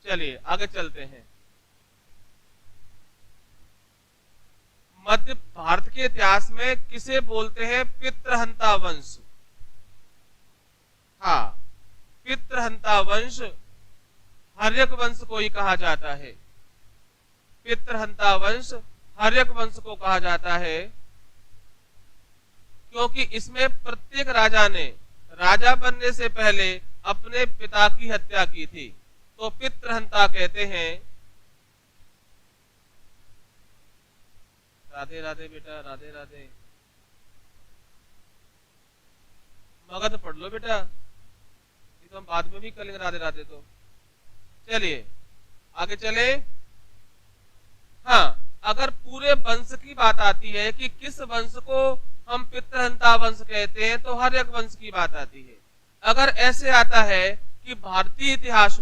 चलिए आगे चलते हैं। मध्य भारत के इतिहास में किसे बोलते हैं पितृहंता वंश? हाँ, पितृहंता वंश हर्यक वंश को ही कहा जाता है। पितृहंता वंश हर्यक वंश को कहा जाता है क्योंकि इसमें प्रत्येक राजा ने राजा बनने से पहले अपने पिता की हत्या की थी, तो पितृहंता कहते हैं। राधे राधे बेटा, राधे राधे। मगध पढ़ लो बेटा, तो हम बाद में भी करेंगे राधे राधे। तो चलिए आगे चले। हाँ, अगर पूरे वंश की बात आती है कि किस वंश को हम पितृहंता वंश कहते हैं, तो हर्यक वंश की बात आती है। अगर ऐसे आता है कि भारतीय इतिहास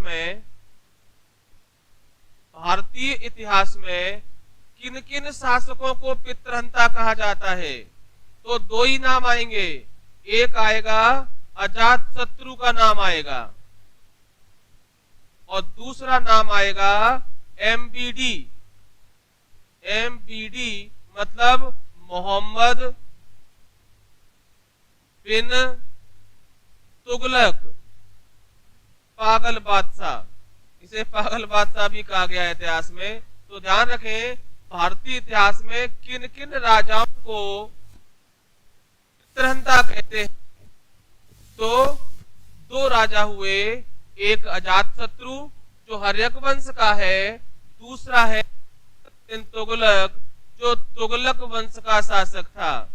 में किन किन शासकों को पितृहंता कहा जाता है, तो 2 ही नाम आएंगे। एक आएगा अजातशत्रु का नाम आएगा और दूसरा नाम आएगा एमबीडी। एमबीडी मतलब मोहम्मद बिन तुगलक, पागल बादशाह। इसे पागल बादशाह भी कहा गया है इतिहास में। तो ध्यान रखें, भारतीय इतिहास में किन किन राजाओं को पितृहंता कहते हैं, तो 2 राजा हुए। एक अजातशत्रु जो हर्यक वंश का है, दूसरा है तुगलक जो तुगलक वंश का शासक था,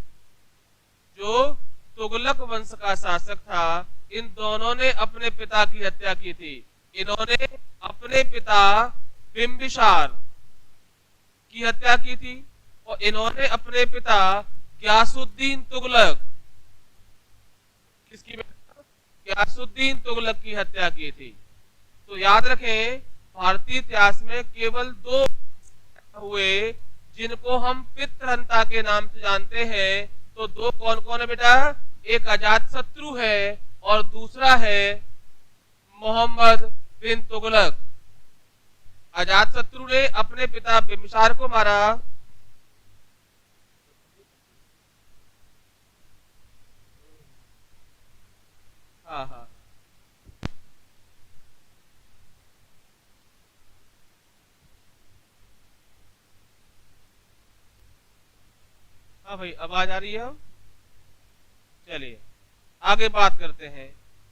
जो तुगलक वंश का शासक था। इन दोनों ने अपने पिता की हत्या की थी। इन्होंने अपने पिता बिम्बिसार की हत्या की थी और इन्होंने अपने पिता गियासुद्दीन तुगलक, किसकी? गियासुद्दीन तुगलक की हत्या की थी। तो याद रखें, भारतीय इतिहास में केवल 2 हुए जिनको हम पितृहंता के नाम से जानते हैं। तो 2 कौन कौन है बेटा? एक अजातशत्रु है और दूसरा है मोहम्मद बिन तुगलक। अजातशत्रु ने अपने पिता बिम्बिसार को मारा, हाँ हाँ, हाँ भाई आवाज आ रही है? चलिए आगे बात करते हैं।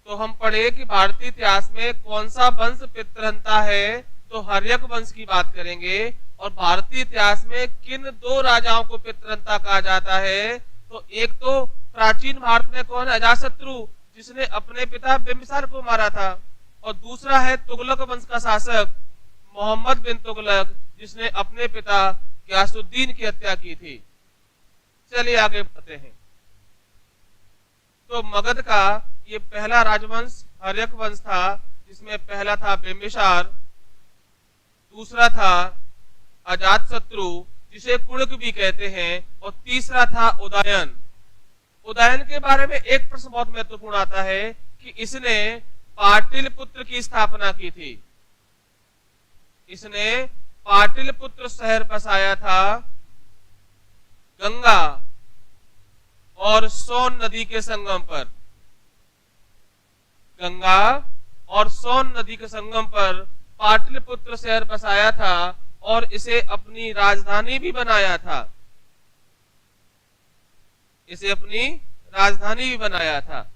तो हम पढ़े कि भारतीय इतिहास में कौन सा वंश पितृहंता है, तो हर्यक वंश की बात करेंगे। और भारतीय इतिहास में किन 2 राजाओं को पितृहंता कहा जाता है, तो एक तो प्राचीन भारत में कौन है? अजातशत्रु, जिसने अपने पिता बिम्बिसार को मारा था, और दूसरा है तुगलक वंश का शासक मोहम्मद बिन तुगलक, जिसने अपने पिता गियासुद्दीन की हत्या की थी। चलिए आगे बढ़ते हैं। तो मगध का ये पहला राजवंश हर्यक वंश था, जिसमें पहला था बिंबिसार, दूसरा था अजातशत्रु जिसे कुणक भी कहते हैं, और तीसरा था उदयन। उदयन के बारे में एक प्रश्न बहुत महत्वपूर्ण आता है कि इसने पाटलिपुत्र की स्थापना की थी। इसने पाटलिपुत्र शहर बसाया था गंगा और सोन नदी के संगम पर। गंगा और सोन नदी के संगम पर पाटलिपुत्र शहर बसाया था और इसे अपनी राजधानी भी बनाया था। इसे अपनी राजधानी भी बनाया था।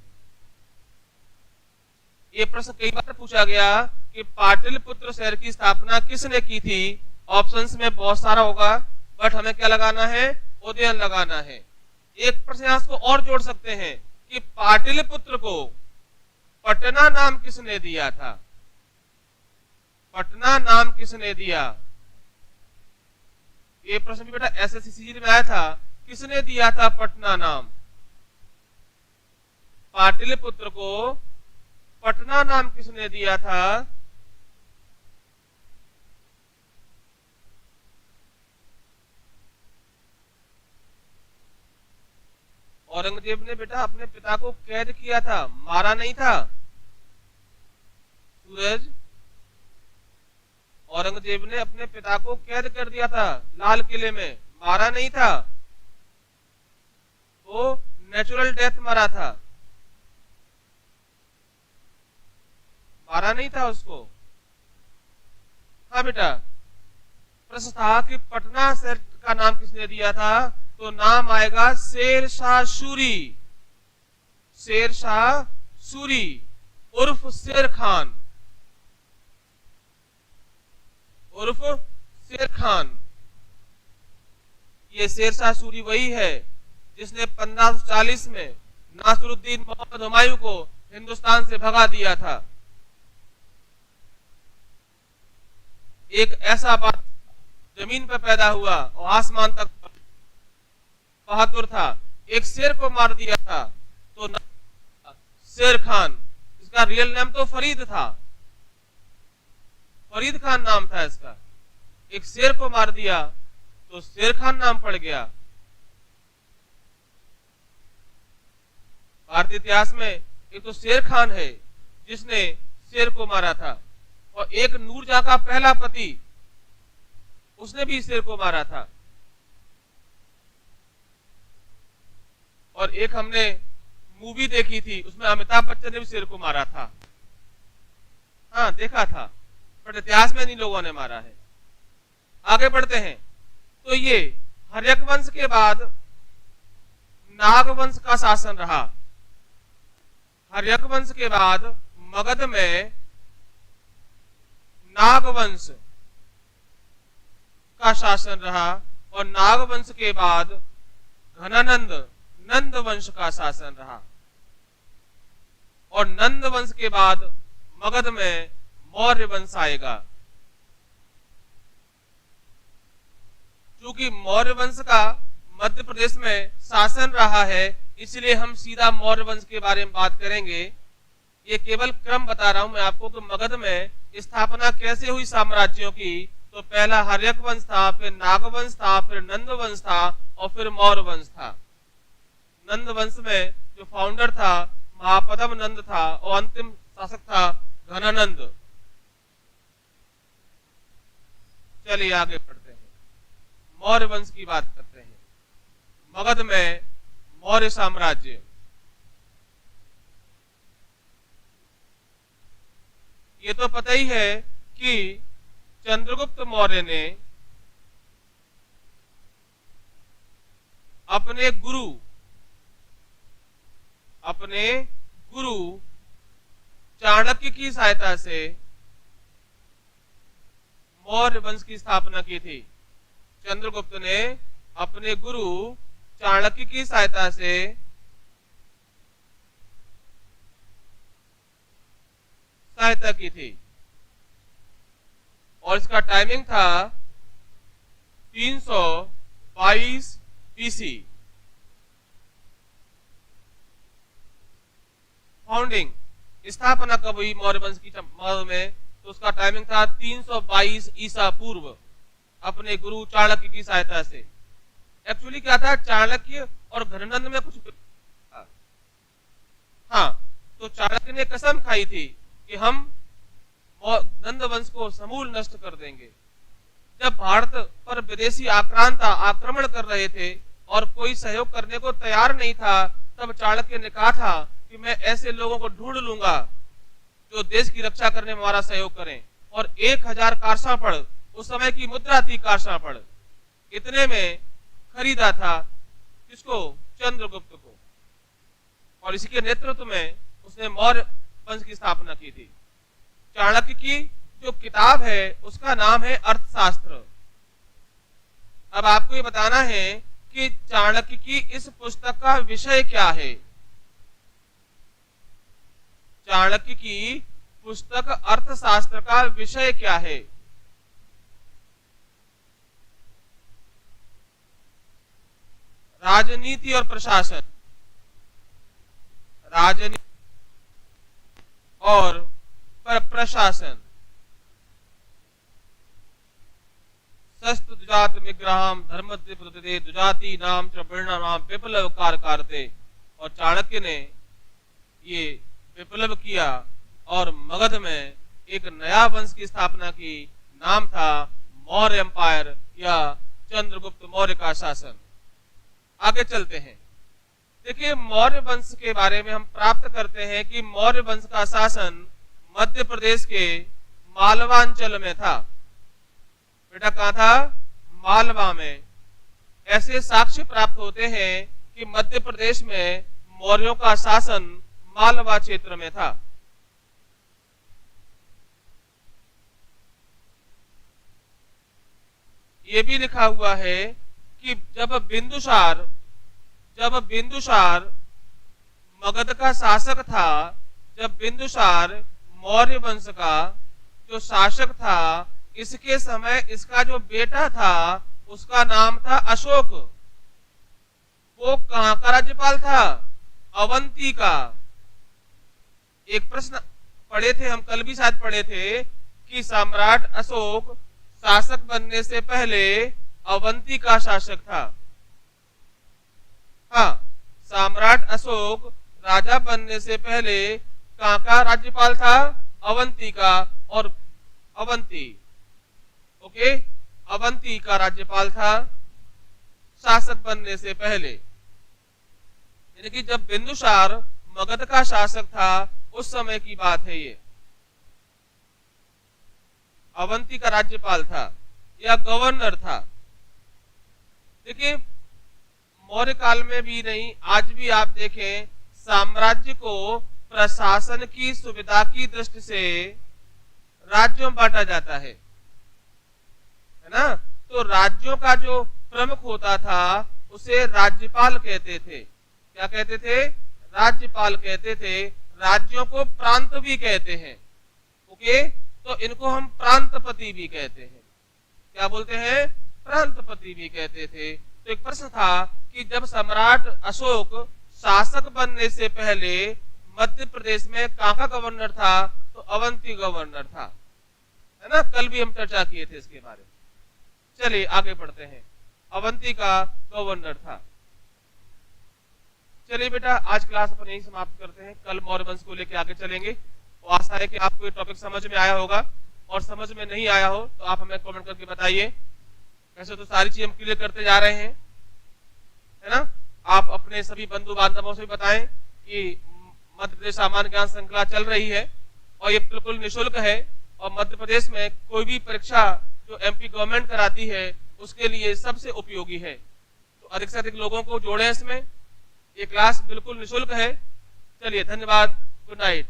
ये प्रश्न कई बार पूछा गया कि पाटलिपुत्र शहर की स्थापना किसने की थी। ऑप्शंस में बहुत सारा होगा, बट हमें क्या लगाना है, उदयन लगाना है। एक प्रश्न यहां को और जोड़ सकते हैं कि पाटलिपुत्र को पटना नाम किसने दिया था। पटना नाम किसने दिया, ये प्रश्न भी बेटा एसएससी में आया था। किसने दिया था पटना नाम। पाटलिपुत्र को पटना नाम किसने दिया था। औरंगजेब ने बेटा अपने पिता को कैद किया था, मारा नहीं था। सूरज, औरंगजेब ने अपने पिता को कैद कर दिया था लाल किले में, मारा नहीं था। वो नेचुरल डेथ मरा था, मारा नहीं था उसको। हाँ बेटा, प्रश्न था कि पटना शहर का नाम किसने दिया था, तो नाम आएगा शेर शाह सूरी। शेर शाह सूरी उर्फ शेर खान, उर्फ शेर खान। ये शेर शाह सूरी वही है जिसने 1540 में नासिरुद्दीन मोहम्मद हुमायूं को हिंदुस्तान से भगा दिया था। एक ऐसा बात जमीन पर पैदा हुआ और आसमान तक बहादुर था, एक शेर को मार दिया था, तो शेर खान। इसका रियल नेम तो फरीद था, फरीद खान नाम था इसका। एक शेर को मार दिया तो शेर खान नाम पड़ गया। भारतीय इतिहास में एक तो शेर खान है जिसने शेर को मारा था, और एक नूरजहां का पहला पति, उसने भी शेर को मारा था। और एक हमने मूवी देखी थी, उसमें अमिताभ बच्चन ने भी शेर को मारा था। हाँ देखा था, पर इतिहास में नहीं लोगों ने मारा है। आगे बढ़ते हैं। तो ये हर्यक वंश के बाद नाग वंश का शासन रहा। हर्यक वंश के बाद मगध में नाग वंश का शासन रहा, और नाग वंश के बाद घनानंद नंद वंश का शासन रहा, और नंद वंश के बाद मगध में मौर्य वंश आएगा। क्योंकि मौर्य वंश का मध्य प्रदेश में शासन रहा है, इसलिए हम सीधा मौर्य वंश के बारे में बात करेंगे। ये केवल क्रम बता रहा हूं मैं आपको कि मगध में स्थापना कैसे हुई साम्राज्यों की। तो पहला हर्यक वंश था, फिर नाग वंश था, फिर नंद वंश था, और फिर मौर्य वंश था। नंद वंश में जो फाउंडर था महापद्म नंद था, और अंतिम शासक था घनानंद। चलिए आगे बढ़ते हैं, मौर्य वंश की बात करते हैं। मगध में मौर्य साम्राज्य, ये तो पता ही है कि चंद्रगुप्त मौर्य ने अपने गुरु चाणक्य की सहायता से मौर्य वंश की स्थापना की थी। चंद्रगुप्त ने अपने गुरु चाणक्य की सहायता से सहायता की थी, और इसका टाइमिंग था 322 बीसी। फाउंडिंग, स्थापना कब हुई मौर्य वंश की में, तो उसका टाइमिंग था 322 ईसा पूर्व, अपने गुरु चाणक्य की सहायता से। एक्चुअली क्या था, चाणक्य और घननंद में कुछ था। हाँ, तो चाणक्य ने कसम खाई थी कि हम नंद वंश को समूल नष्ट कर देंगे। जब भारत पर विदेशी आक्रांता आक्रमण कर रहे थे और कोई सहयोग करने को तैयार नहीं था, तब चाणक्य ने कहा था कि मैं ऐसे लोगों को ढूंढ लूंगा जो देश की रक्षा करने में हमारा सहयोग करें। और 1000 कारसापड़, उस समय की मुद्रा थी कारसापड़, इतने में खरीदा था किसको, चंद्रगुप्त को, और इसी के नेतृत्व में उसने मौर्य वंश की स्थापना की थी। चाणक्य की जो किताब है उसका नाम है अर्थशास्त्र। अब आपको ये बताना है कि चाणक्य की इस पुस्तक का विषय क्या है। चाणक्य की पुस्तक अर्थशास्त्र का विषय क्या है? राजनीति और प्रशासन, राजनीति और प्रशासन। दुजात विग्रहम धर्म दुजाति नाम नाम विप्लव कारते। और चाणक्य ने ये विप्लव किया और मगध में एक नया वंश की स्थापना की, नाम था मौर्य एम्पायर या चंद्रगुप्त मौर्य का शासन। आगे चलते हैं। देखिए, मौर्य वंश के बारे में हम प्राप्त करते हैं कि मौर्य वंश का शासन मध्य प्रदेश के मालवांचल में था। बेटा कहां था? मालवा में। ऐसे साक्ष्य प्राप्त होते हैं कि मध्य प्रदेश में मौर्यों का शासन मालवा क्षेत्र में था। ये भी लिखा हुआ है कि जब बिंदुसार मगध का शासक था, जब बिंदुसार मौर्य वंश का जो शासक था, इसके समय इसका जो बेटा था उसका नाम था अशोक। वो कहां का राज्यपाल था? अवंती का। एक प्रश्न पढ़े थे हम, कल भी शायद पढ़े थे कि सम्राट अशोक शासक बनने से पहले अवंती का शासक था। हाँ, सम्राट अशोक राजा बनने से पहले कहां का राज्यपाल था? अवंती का। और अवंती, ओके, अवंती का राज्यपाल था शासक बनने से पहले। यानी कि जब बिंदुसार मगध का शासक था उस समय की बात है ये। अवंती का राज्यपाल था या गवर्नर था। देखिए, मौर्य काल में भी नहीं, आज भी आप देखें, साम्राज्य को प्रशासन की सुविधा की दृष्टि से राज्यों में बांटा जाता है ना। तो राज्यों का जो प्रमुख होता था उसे राज्यपाल कहते थे। क्या कहते थे? राज्यपाल कहते थे। राज्यों को प्रांत भी कहते हैं। ओके, तो इनको हम प्रांतपति भी कहते हैं। क्या बोलते हैं? प्रांतपति भी कहते थे। तो एक प्रश्न था कि जब सम्राट अशोक शासक बनने से पहले मध्य प्रदेश में कहां का गवर्नर था? तो अवंती गवर्नर था, है ना। कल भी हम चर्चा किए थे इसके बारे में। चलिए आगे बढ़ते हैं। अवंती का गवर्नर था। चलिए बेटा, आज क्लास अपन यही समाप्त करते हैं। कल मौर्य वंश को लेकर आगे चलेंगे। तो आशा है कि आपको ये टॉपिक समझ में आया होगा, और समझ में नहीं आया हो तो आप हमें कमेंट करके बताइए। वैसे तो सारी चीज हम क्लियर करते जा रहे हैं, है ना। आप अपने सभी बंधु बांधवों से भी बताएं कि मध्य प्रदेश सामान्य ज्ञान श्रृंखला चल रही है और ये बिल्कुल निःशुल्क है। और मध्य प्रदेश में कोई भी परीक्षा जो एमपी गवर्नमेंट कराती है उसके लिए सबसे उपयोगी है। तो अधिक से अधिक लोगों को जोड़ें इसमें। ये क्लास बिल्कुल निःशुल्क है। चलिए, धन्यवाद, गुड नाइट।